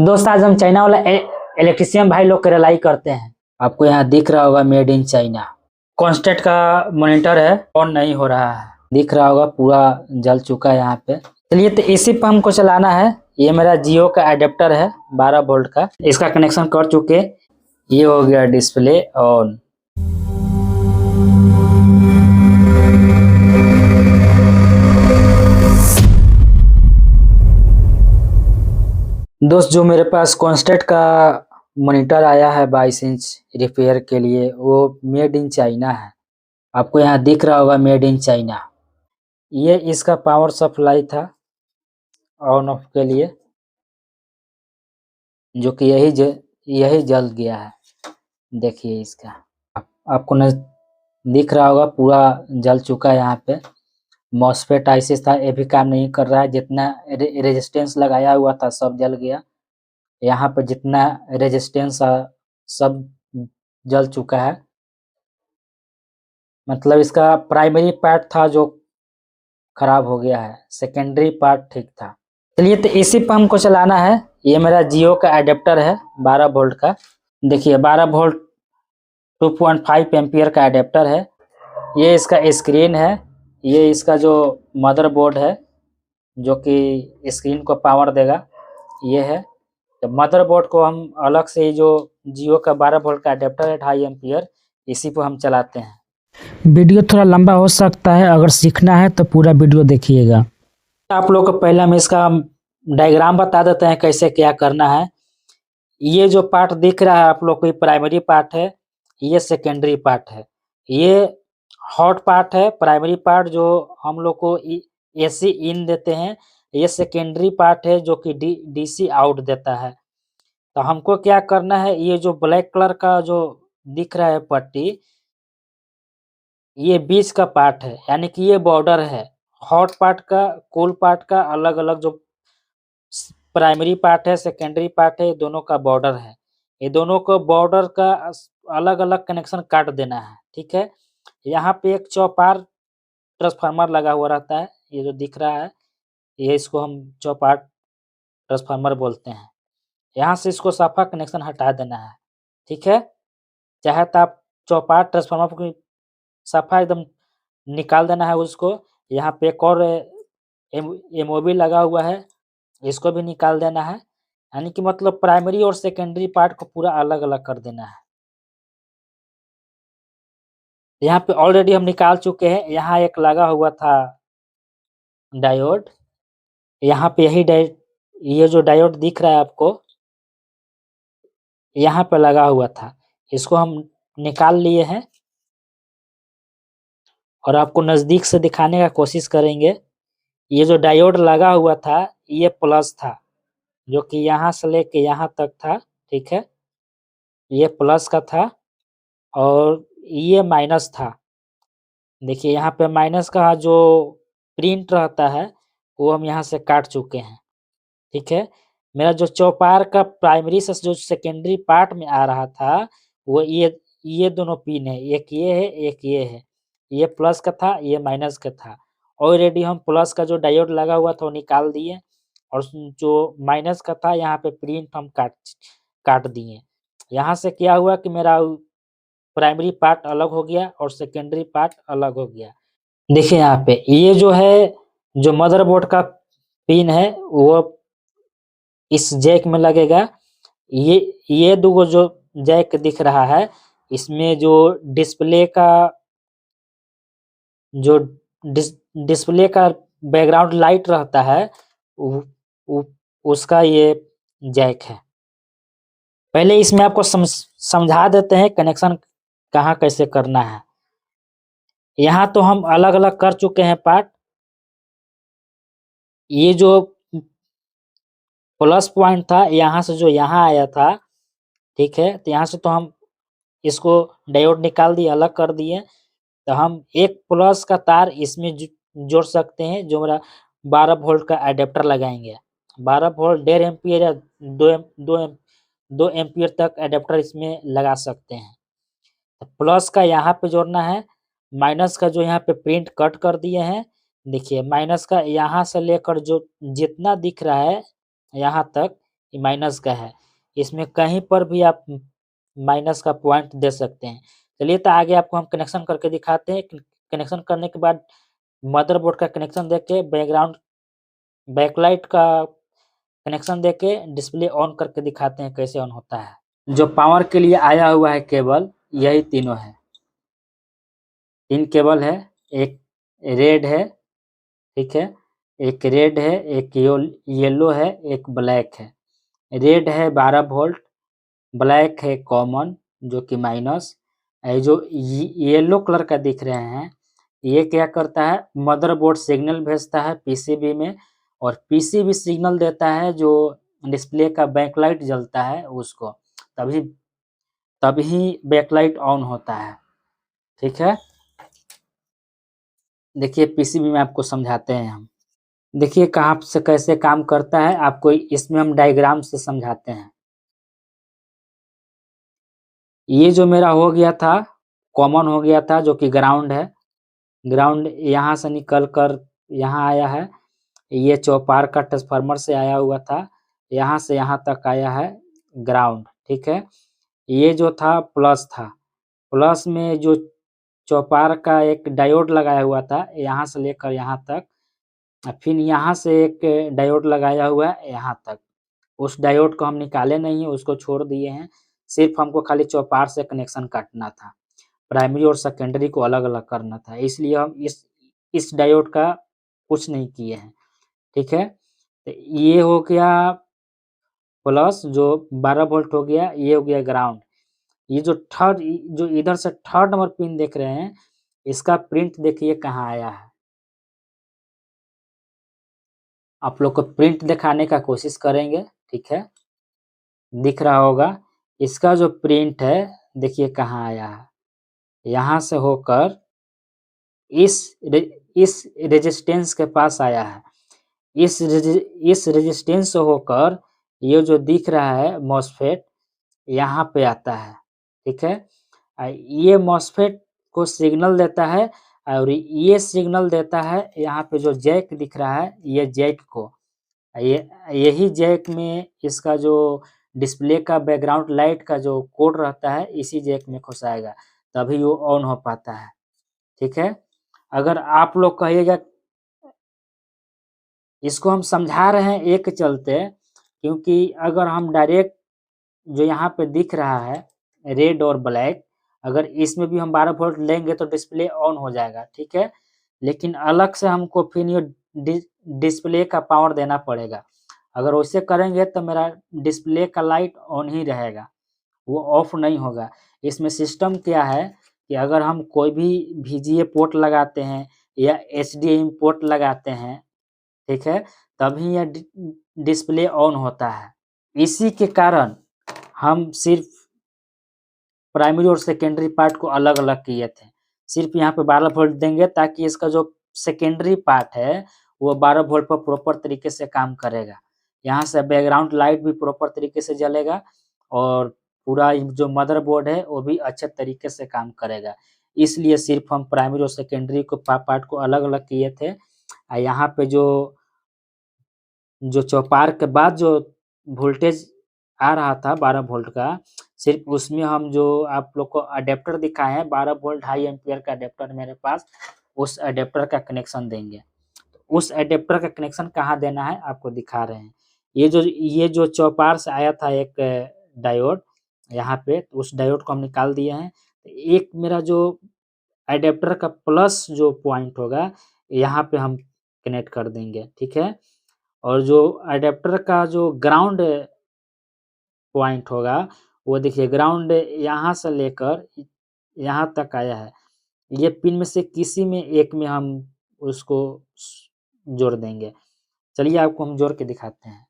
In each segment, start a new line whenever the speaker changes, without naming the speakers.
दोस्त आज हम चाइना वाला इलेक्ट्रिशियन भाई लोग रिलाई करते हैं। आपको यहाँ दिख रहा होगा मेड इन चाइना। कॉन्स्टेंट का मॉनिटर है, ऑन नहीं हो रहा है। दिख रहा होगा पूरा जल चुका है यहाँ पे। चलिए तो इसी पे हमको चलाना है। ये मेरा जियो का एडेप्टर है 12 वोल्ट का, इसका कनेक्शन कर चुके। ये हो गया डिस्प्ले ऑन। दोस्त जो मेरे पास कॉन्स्टेंट का मॉनिटर आया है 22 इंच रिपेयर के लिए, वो मेड इन चाइना है। आपको यहाँ दिख रहा होगा मेड इन चाइना। ये इसका पावर सप्लाई था ऑन ऑफ के लिए, जो कि यही जल गया है। देखिए इसका आपको दिख रहा होगा पूरा जल चुका है। यहाँ पे मॉसफेट आईसी था, ये भी काम नहीं कर रहा है। जितना रेजिस्टेंस लगाया हुआ था सब जल गया। यहाँ पे जितना रेजिस्टेंस सब जल चुका है। मतलब इसका प्राइमरी पार्ट था जो खराब हो गया है, सेकेंडरी पार्ट ठीक था। चलिए तो इसी पे हमको चलाना है। ये मेरा जियो का एडेप्टर है 12 वोल्ट का। देखिए 12 वोल्ट 2.5 एम्पियर का एडेप्टर है। ये इसका स्क्रीन है, ये इसका जो मदरबोर्ड है जो कि स्क्रीन को पावर देगा, ये है। तो मदरबोर्ड को हम अलग से जो जियो का 12 वोल्ट का एडेप्टर है 2.5 एम्पियर, इसी को हम चलाते हैं। वीडियो थोड़ा लंबा हो सकता है, अगर सीखना है तो पूरा वीडियो देखिएगा। आप लोग को पहले हम इसका डायग्राम बता देते हैं कैसे क्या करना है। ये जो पार्ट दिख रहा है आप लोग को, ये प्राइमरी पार्ट है, ये सेकेंडरी पार्ट है। ये हॉट पार्ट है, प्राइमरी पार्ट जो हम लोग को एसी इन देते हैं। ये सेकेंडरी पार्ट है जो कि डीसी आउट देता है। तो हमको क्या करना है, ये जो ब्लैक कलर का जो दिख रहा है पट्टी, ये बीच का पार्ट है, यानी कि ये बॉर्डर है। हॉट पार्ट का कूल पार्ट का अलग अलग जो प्राइमरी पार्ट है सेकेंडरी पार्ट है, ये दोनों का बॉर्डर है। ये दोनों को बॉर्डर का अलग अलग कनेक्शन काट देना है, ठीक है। यहाँ पे एक चौपार ट्रांसफार्मर लगा हुआ रहता है, ये जो दिख रहा है, ये इसको हम चौपार ट्रांसफार्मर बोलते हैं। यहाँ से इसको साफा कनेक्शन हटा देना है, ठीक है। चाहे तो आप चौपार ट्रांसफार्मर को साफा एकदम निकाल देना है उसको। यहाँ पे एक और एमओबी लगा हुआ है, इसको भी निकाल देना है। यानी कि मतलब प्राइमरी और सेकेंडरी पार्ट को पूरा अलग अलग कर देना है। यहाँ पे ऑलरेडी हम निकाल चुके हैं। यहाँ एक लगा हुआ था डायोड, यहाँ पे ये जो डायोड दिख रहा है आपको, यहाँ पे लगा हुआ था, इसको हम निकाल लिए हैं और आपको नजदीक से दिखाने का कोशिश करेंगे। ये जो डायोड लगा हुआ था ये प्लस था, जो कि यहाँ से लेके यहाँ तक था, ठीक है। ये प्लस का था और ये माइनस था। देखिए यहाँ पे माइनस का जो प्रिंट रहता है वो हम यहाँ से काट चुके हैं, ठीक है। मेरा जो चौपार का प्राइमरी से जो सेकेंडरी पार्ट में आ रहा था वो ये दोनों पिन है, एक ये है एक ये है। ये प्लस का था, ये माइनस का था। ऑलरेडी हम प्लस का जो डायोड लगा हुआ था वो निकाल दिए और जो माइनस का था यहाँ पे प्रिंट हम काट दिए। यहाँ से क्या हुआ कि मेरा प्राइमरी पार्ट अलग हो गया और सेकेंडरी पार्ट अलग हो गया। देखिए यहाँ पे ये जो है, जो मदरबोर्ड का पिन है वो इस जैक में लगेगा। ये दो जो जैक दिख रहा है, इसमें जो डिस्प्ले का जो डिस्प्ले का बैकग्राउंड लाइट रहता है उसका ये जैक है। पहले इसमें आपको समझा देते हैं कनेक्शन कहाँ कैसे करना है। यहाँ तो हम अलग अलग कर चुके हैं पार्ट। ये जो प्लस पॉइंट था यहाँ से जो यहाँ आया था, ठीक है, तो यहाँ से तो हम इसको डायोड निकाल दिए, अलग कर दिए। तो हम एक प्लस का तार इसमें जोड़ सकते हैं, जो मेरा 12 वोल्ट का एडेप्टर लगाएंगे। 12 वोल्ट 1.5 एम्पियर या 2 एम्पियर तक एडेप्टर इसमें लगा सकते हैं। तो प्लस का यहाँ पे जोड़ना है, माइनस का जो यहाँ पे प्रिंट कट कर दिए हैं। देखिए माइनस का यहाँ से लेकर जो जितना दिख रहा है यहाँ तक, ये माइनस का है, इसमें कहीं पर भी आप माइनस का पॉइंट दे सकते हैं। चलिए तो आगे आपको हम कनेक्शन करके दिखाते हैं। कनेक्शन करने के बाद मदरबोर्ड का कनेक्शन देके बैकलाइट का कनेक्शन देके डिस्प्ले ऑन करके दिखाते हैं कैसे ऑन होता है। जो पावर के लिए आया हुआ है केबल, यही तीनों है। 3 केबल है, एक रेड है, ठीक है, एक रेड है, एक येलो है, एक ब्लैक है। रेड है 12 वोल्ट, ब्लैक है कॉमन जो कि माइनस, जो येलो कलर का दिख रहे हैं ये क्या करता है, मदरबोर्ड सिग्नल भेजता है पीसीबी में, और पीसीबी सिग्नल देता है जो डिस्प्ले का बैकलाइट जलता है उसको, तभी तभी बैकलाइट ऑन होता है। ठीक है, देखिए पीसीबी में आपको समझाते हैं हम। देखिए कहाँ से कैसे काम करता है, आपको इसमें हम डायग्राम से समझाते हैं। ये जो मेरा हो गया था, कॉमन हो गया था जो कि ग्राउंड है, ग्राउंड यहाँ से निकल कर यहाँ आया है, ये चौपार का ट्रांसफार्मर से आया हुआ था, यहाँ से यहाँ तक आया है ग्राउंड। ठीक है, ये जो था प्लस था, प्लस में जो चौपार का एक डायोड लगाया हुआ था यहाँ से लेकर यहाँ तक, फिर यहाँ से एक डायोड लगाया हुआ है यहाँ तक। उस डायोड को हम निकाले नहीं है, उसको छोड़ दिए हैं, सिर्फ हमको खाली चौपार से कनेक्शन काटना था, प्राइमरी और सेकेंडरी को अलग अलग करना था, इसलिए हम इस डायोड का कुछ नहीं किए हैं। ठीक है, तो ये हो गया प्लस जो 12 वोल्ट हो गया, ये हो गया ग्राउंड। ये जो इधर से थर्ड नंबर पिन देख रहे हैं, इसका प्रिंट देखिए कहाँ आया है। आप लोग को प्रिंट दिखाने का कोशिश करेंगे, ठीक है, दिख रहा होगा। इसका जो प्रिंट है देखिए कहाँ आया है, यहाँ से होकर इस रेजिस्टेंस के पास आया है, इस रेजिस्टेंस से होकर ये जो दिख रहा है मॉसफेट यहाँ पे आता है। ठीक है, ये मॉसफेट को सिग्नल देता है, और ये सिग्नल देता है यहाँ पे जो जैक दिख रहा है, ये जैक को, यही जैक में इसका जो डिस्प्ले का बैकग्राउंड लाइट का जो कोड रहता है इसी जैक में घुसाएगा, तभी वो ऑन हो पाता है। ठीक है, अगर आप लोग कहिएगा, इसको हम समझा रहे हैं एक चलते, क्योंकि अगर हम डायरेक्ट जो यहाँ पे दिख रहा है रेड और ब्लैक, अगर इसमें भी हम 12 वोल्ट लेंगे तो डिस्प्ले ऑन हो जाएगा। ठीक है, लेकिन अलग से हमको फिर ये डिस्प्ले का पावर देना पड़ेगा, अगर वैसे करेंगे तो मेरा डिस्प्ले का लाइट ऑन ही रहेगा, वो ऑफ नहीं होगा। इसमें सिस्टम क्या है कि अगर हम कोई भी VGA पोर्ट लगाते हैं या HDMI पोर्ट लगाते हैं, ठीक है, तभी यह डिस्प्ले ऑन होता है। इसी के कारण हम सिर्फ प्राइमरी और सेकेंडरी पार्ट को अलग अलग किए थे, सिर्फ यहाँ पे 12 वोल्ट देंगे ताकि इसका जो सेकेंडरी पार्ट है वो 12 वोल्ट पर प्रॉपर तरीके से काम करेगा, यहाँ से बैकग्राउंड लाइट भी प्रॉपर तरीके से जलेगा, और पूरा जो मदरबोर्ड है वो भी अच्छे तरीके से काम करेगा। इसलिए सिर्फ हम प्राइमरी और सेकेंडरी को पार्ट को अलग अलग किए थे। यहाँ पे जो चौपार के बाद जो वोल्टेज आ रहा था 12 वोल्ट का, सिर्फ उसमें हम जो आप लोग को अडेप्टर दिखाए हैं 12 वोल्ट हाई एम्पियर का अडेप्टर मेरे पास, उस अडेप्टर का कनेक्शन देंगे। उस अडेप्टर का कनेक्शन कहाँ देना है आपको दिखा रहे हैं। ये जो चौपार से आया था एक डायोड यहाँ पे, तो उस डायोड को हम निकाल दिए हैं। एक मेरा जो अडेप्टर का प्लस जो पॉइंट होगा यहाँ पे हम कनेक्ट कर देंगे। ठीक है, और जो अडेप्टर का जो ग्राउंड पॉइंट होगा वो देखिए ग्राउंड यहाँ से लेकर यहाँ तक आया है, ये पिन में से किसी में एक में हम उसको जोड़ देंगे। चलिए आपको हम जोड़ के दिखाते हैं।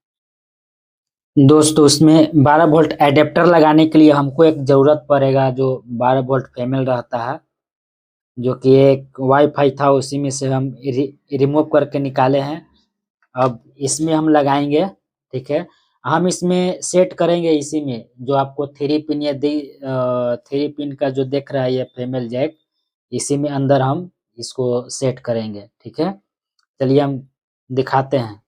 दोस्तों उसमें 12 वोल्ट एडेप्टर लगाने के लिए हमको एक ज़रूरत पड़ेगा जो 12 वोल्ट फीमेल रहता है, जो कि एक वाईफाई था उसी में से हम रिमूव करके निकाले हैं। अब इसमें हम लगाएंगे, ठीक है, हम इसमें सेट करेंगे इसी में जो आपको 3 पिन या 3 पिन का जो देख रहा है ये फीमेल जैक, इसी में अंदर हम इसको सेट करेंगे। ठीक है, चलिए हम दिखाते हैं।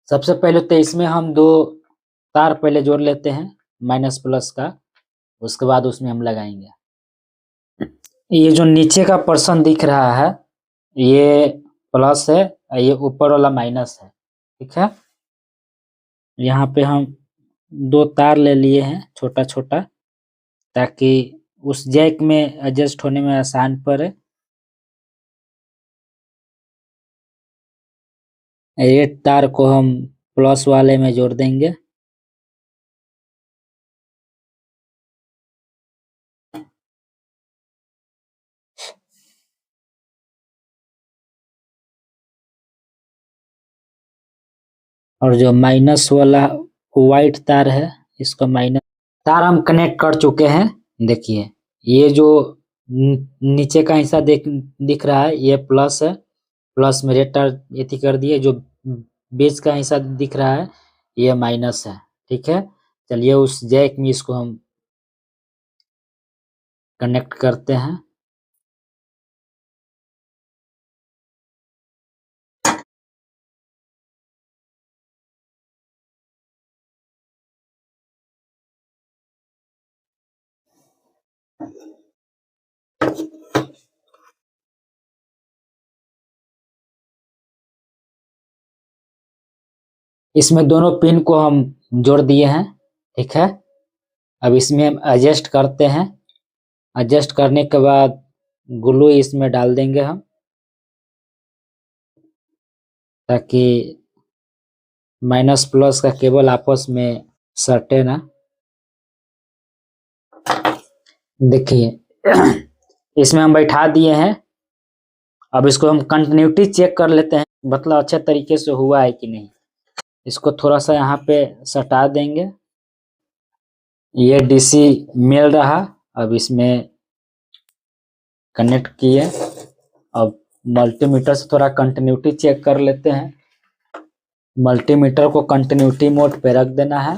सबसे पहले तो इसमें हम 2 तार पहले जोड़ लेते हैं माइनस प्लस का, उसके बाद उसमें हम लगाएंगे। ये जो नीचे का पोर्शन दिख रहा है ये प्लस है, ये ऊपर वाला माइनस है, ठीक है। यहाँ पे हम 2 तार ले लिए हैं छोटा छोटा, ताकि उस जैक में एडजस्ट होने में आसान पड़े। ये तार को हम प्लस वाले में जोड़ देंगे। और जो माइनस वाला व्हाइट तार है, इसको माइनस तार हम कनेक्ट कर चुके हैं। देखिए ये जो नीचे का हिस्सा दिख रहा है ये प्लस है, प्लस में रेड तार ये कर दिए। जो बेस का हिस्सा दिख रहा है ये माइनस है, ठीक है। चलिए उस जैक में इसको हम कनेक्ट करते हैं। इसमें दोनों पिन को हम जोड़ दिए हैं, ठीक है। अब इसमें हम एडजस्ट करते हैं। एडजस्ट करने के बाद ग्लू इसमें डाल देंगे हम, ताकि माइनस प्लस का केबल आपस में सटे ना। देखिए इसमें हम बैठा दिए हैं। अब इसको हम कंटिन्यूटी चेक कर लेते हैं, मतलब अच्छे तरीके से हुआ है कि नहीं। इसको थोड़ा सा यहाँ पे सटा देंगे। ये डीसी मिल रहा, अब इसमें कनेक्ट किए। अब मल्टीमीटर से थोड़ा कंटिन्यूटी चेक कर लेते हैं। मल्टीमीटर को कंटिन्यूटी मोड पे रख देना है।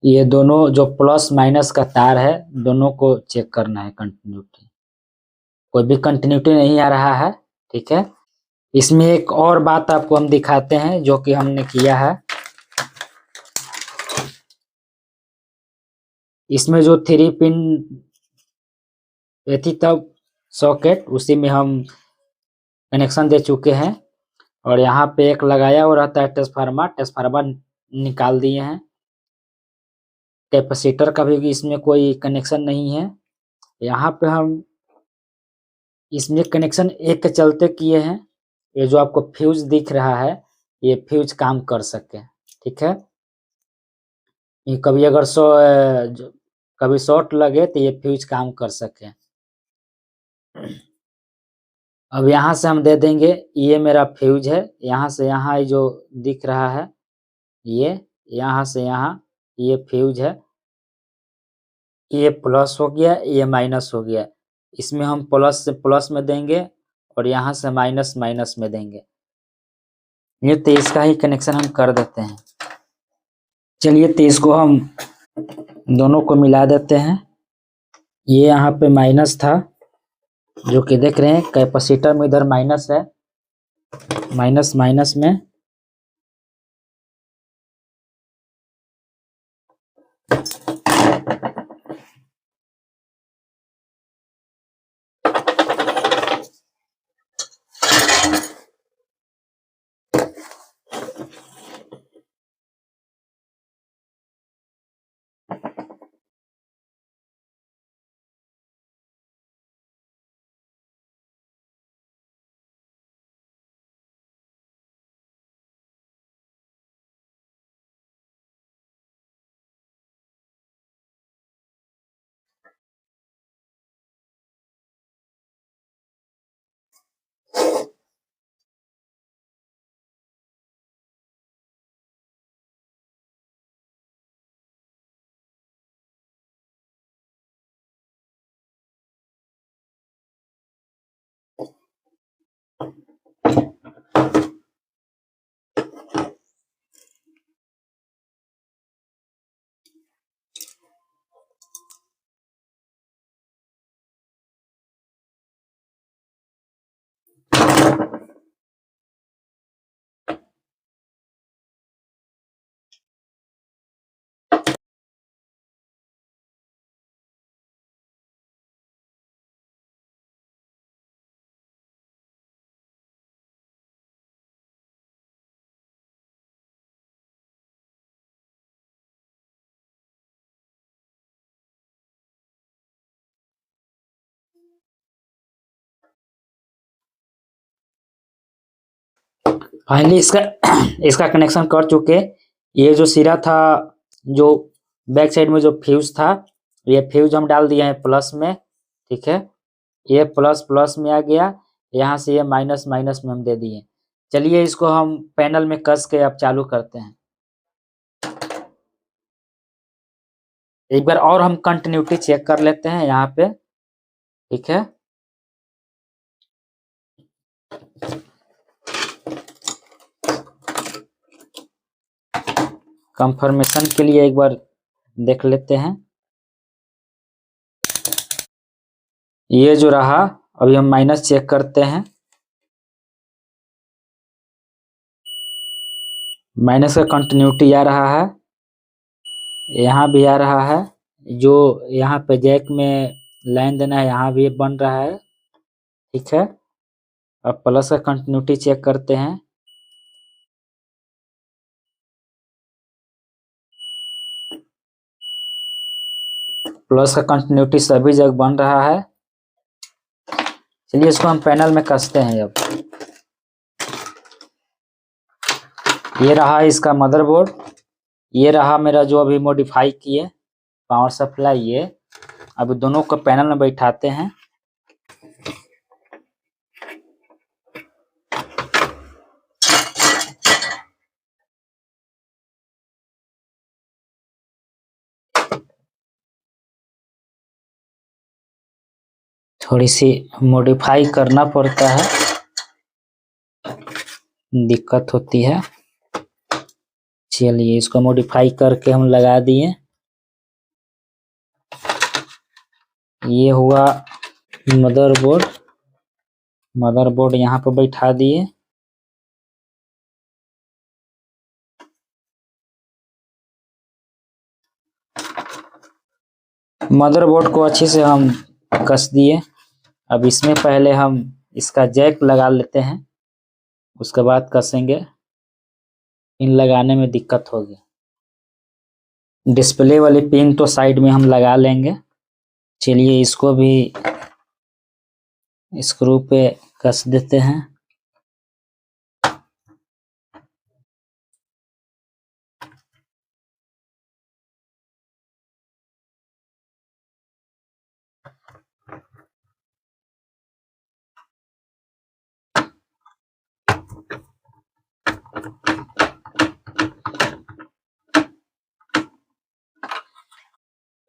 ये दोनों जो प्लस माइनस का तार है दोनों को चेक करना है कंटिन्यूटी। कोई भी कंटिन्यूटी नहीं आ रहा है, ठीक है। इसमें एक और बात आपको हम दिखाते हैं जो कि हमने किया है। इसमें जो 3 पिन थी तब सॉकेट, उसी में हम कनेक्शन दे चुके हैं। और यहाँ पे एक लगाया हुआ रहता है ट्रांसफार्मर, ट्रांसफार्मर निकाल दिए हैं। कैपेसिटर का भी इसमें कोई कनेक्शन नहीं है। यहाँ पे हम इसमें कनेक्शन एक के चलते किए हैं। ये जो आपको फ्यूज दिख रहा है ये फ्यूज काम कर सके, ठीक है। ये कभी अगर कभी शॉर्ट लगे तो ये फ्यूज काम कर सके। अब यहाँ से हम दे देंगे, ये मेरा फ्यूज है। यहाँ से यहाँ ये जो दिख रहा है ये, यहाँ से यहाँ ये फ्यूज है। ये प्लस हो गया, ये माइनस हो गया। इसमें हम प्लस से प्लस में देंगे और यहाँ से माइनस माइनस में देंगे। ये 23 का ही कनेक्शन हम कर देते हैं। चलिए 23 को हम दोनों को मिला देते हैं। ये यहाँ पे माइनस था, जो कि देख रहे हैं कैपेसिटर में इधर माइनस है, माइनस माइनस में फाइनली इसका कनेक्शन कर चुके। ये जो सिरा था, जो बैक साइड में जो फ्यूज था, ये फ्यूज हम डाल दिए हैं प्लस में, ठीक है। ये प्लस प्लस में आ गया, यहाँ से ये माइनस माइनस में हम दे दिए। चलिए इसको हम पैनल में कस के अब चालू करते हैं। एक बार और हम कंटिन्यूटी चेक कर लेते हैं यहाँ पे, ठीक है। कंफर्मेशन के लिए एक बार देख लेते हैं। ये जो रहा, अभी हम माइनस चेक करते हैं। माइनस का कंटिन्यूटी आ रहा है, यहाँ भी आ रहा है। जो यहाँ पे जैक में लाइन देना है, यहाँ भी बन रहा है, ठीक है। अब प्लस का कंटिन्यूटी चेक करते हैं। प्लस का कंटिन्यूटी सभी जगह बन रहा है। चलिए इसको हम पैनल में कसते हैं अब। ये रहा इसका मदरबोर्ड, ये रहा मेरा जो अभी मॉडिफाई किए पावर सप्लाई। ये अब दोनों को पैनल में बैठाते हैं। थोड़ी सी मॉडिफाई करना पड़ता है, दिक्कत होती है। चलिए इसको मॉडिफाई करके हम लगा दिए। ये हुआ मदरबोर्ड, मदरबोर्ड यहाँ पर बैठा दिए। मदरबोर्ड को अच्छे से हम कस दिए। अब इसमें पहले हम इसका जैक लगा लेते हैं, उसके बाद कसेंगे। पिन लगाने में दिक्कत होगी। डिस्प्ले वाली पिन तो साइड में हम लगा लेंगे। चलिए इसको भी स्क्रू पे कस देते हैं।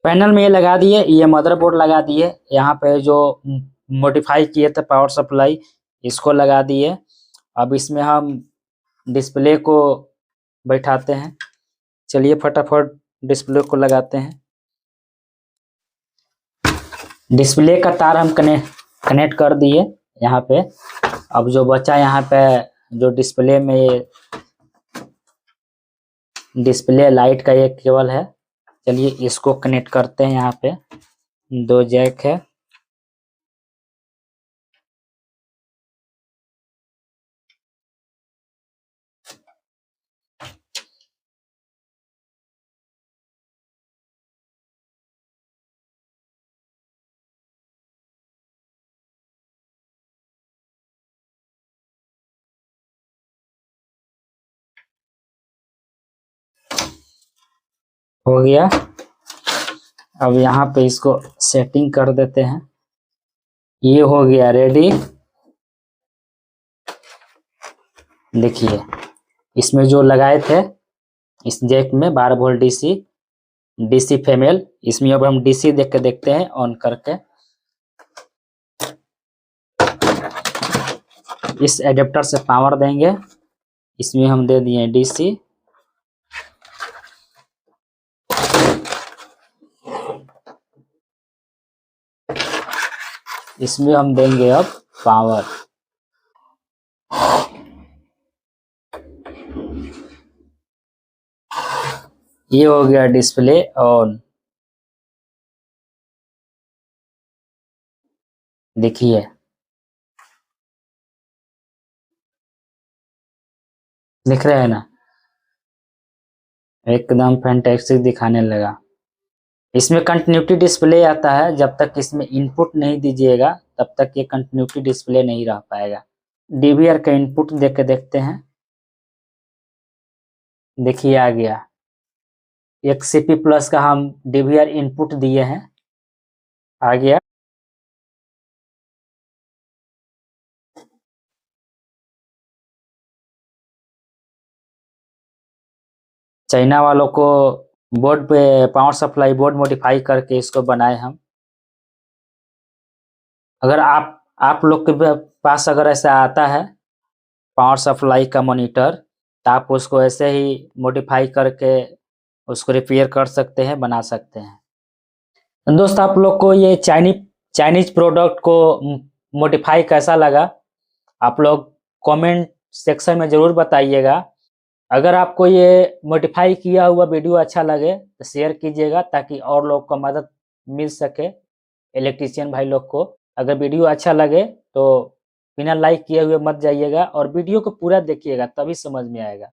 पैनल में ये लगा दिए, ये मदरबोर्ड लगा दिए। यहाँ पे जो मॉडिफाई किए थे पावर सप्लाई, इसको लगा दिए। अब इसमें हम डिस्प्ले को बैठाते हैं। चलिए फटाफट डिस्प्ले को लगाते हैं। डिस्प्ले का तार हम कनेक्ट कर दिए यहाँ पे। अब जो बचा यहाँ पे, जो डिस्प्ले में डिस्प्ले लाइट का एक केबल है, चलिए इसको कनेक्ट करते हैं। यहाँ पे 2 जैक है। हो गया। अब यहाँ पे इसको सेटिंग कर देते हैं। ये हो गया रेडी। देखिए इसमें जो लगाए थे इस जैक में 12 वोल्ट डीसी फीमेल, इसमें अब हम डीसी देख के देखते हैं ऑन करके। इस एडेप्टर से पावर देंगे, इसमें हम दे दिए डीसी। इसमें हम देंगे अब पावर। ये हो गया डिस्प्ले ऑन। देखिए दिख रहे हैं ना, एकदम फैंटास्टिक दिखाने लगा। इसमें कंटिन्यूटी डिस्प्ले आता है। जब तक इसमें इनपुट नहीं दीजिएगा तब तक ये कंटिन्यूटी डिस्प्ले नहीं रह पाएगा। डीवीआर का इनपुट दे के देखते हैं। देखिए आ गया, एक सीपी प्लस का हम डीवीआर इनपुट दिए हैं, आ गया। चाइना वालों को बोर्ड पे पावर सप्लाई बोर्ड मॉडिफाई करके इसको बनाए हम। अगर आप लोग के पास अगर ऐसा आता है पावर सप्लाई का मॉनिटर, तो आप उसको ऐसे ही मॉडिफाई करके उसको रिपेयर कर सकते हैं, बना सकते हैं। दोस्त आप लोग को ये चाइनीज प्रोडक्ट को मॉडिफाई कैसा लगा, आप लोग कमेंट सेक्शन में ज़रूर बताइएगा। अगर आपको ये मॉडिफाई किया हुआ वीडियो अच्छा लगे तो शेयर कीजिएगा, ताकि और लोग को मदद मिल सके, इलेक्ट्रीशियन भाई लोग को। अगर वीडियो अच्छा लगे तो बिना लाइक किए हुए मत जाइएगा, और वीडियो को पूरा देखिएगा, तभी समझ में आएगा।